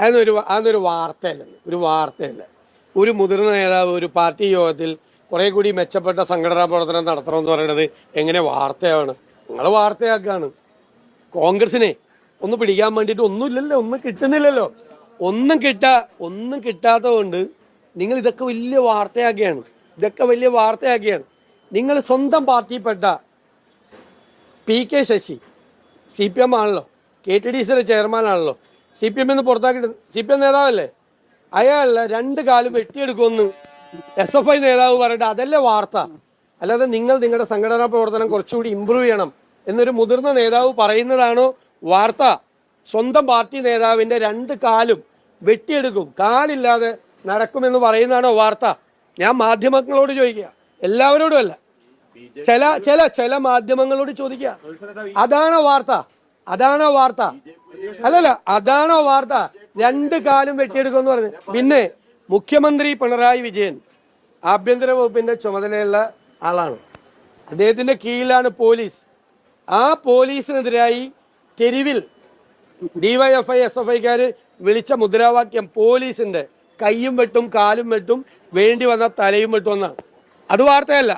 അതൊരു വാർത്തയല്ല, ഒരു വാർത്തയല്ല. ഒരു മുതിർന്ന നേതാവ് ഒരു പാർട്ടി യോഗത്തിൽ കുറെ കൂടി മെച്ചപ്പെട്ട സംഘടനാ പ്രവർത്തനം നടത്തണമെന്ന് പറയുന്നത് എങ്ങനെ വാർത്തയാണ്? നിങ്ങൾ വാർത്തയാക്കാണ്. കോൺഗ്രസിനെ ഒന്ന് പിടിക്കാൻ വേണ്ടിയിട്ട് ഒന്നുമില്ലല്ലോ, ഒന്നും കിട്ടുന്നില്ലല്ലോ. ഒന്നും കിട്ടാത്തത് കൊണ്ട് നിങ്ങൾ ഇതൊക്കെ വലിയ വാർത്തയാക്കിയാണ്. നിങ്ങൾ സ്വന്തം പാർട്ടിയിൽപ്പെട്ട PK ശശി CPM ആണല്ലോ, KTDCയുടെ ചെയർമാനാണല്ലോ, CPM എന്ന് പുറത്താക്കിയിട്ട് CPM നേതാവല്ലേ, അയാളെ 2 കാലും വെട്ടിയെടുക്കുമെന്ന് SFI നേതാവ് പറഞ്ഞിട്ട് അതല്ലേ വാർത്ത? അല്ലാതെ നിങ്ങളുടെ സംഘടനാ പ്രവർത്തനം കുറച്ചുകൂടി ഇമ്പ്രൂവ് ചെയ്യണം എന്നൊരു മുതിർന്ന നേതാവ് പറയുന്നതാണോ വാർത്ത? സ്വന്തം പാർട്ടി നേതാവിന്റെ 2 കാലും വെട്ടിയെടുക്കും, കാലില്ലാതെ നടക്കുമെന്ന് പറയുന്നതാണോ വാർത്ത? ഞാൻ മാധ്യമങ്ങളോട് ചോദിക്കുക, എല്ലാവരോടും അല്ല, ചില മാധ്യമങ്ങളോട് ചോദിക്കുക. അതാണോ വാർത്ത? അല്ലല്ല, അതാണോ വാർത്ത? 2 കാലും വെട്ടിയെടുക്കുമെന്ന് പറഞ്ഞു. പിന്നെ മുഖ്യമന്ത്രി പിണറായി വിജയൻ ആഭ്യന്തര വകുപ്പിന്റെ ചുമതലയുള്ള ആളാണ്. അദ്ദേഹത്തിന്റെ കീഴിലാണ് പോലീസ്. ആ പോലീസിനെതിരായി തെരുവിൽ DYFI SFIക്കാര് വിളിച്ച മുദ്രാവാക്യം പോലീസിന്റെ കൈയും വെട്ടും കാലും വെട്ടും, വേണ്ടി വന്ന തലയും വെട്ടും എന്നാണ്. അത് വാർത്തയല്ല.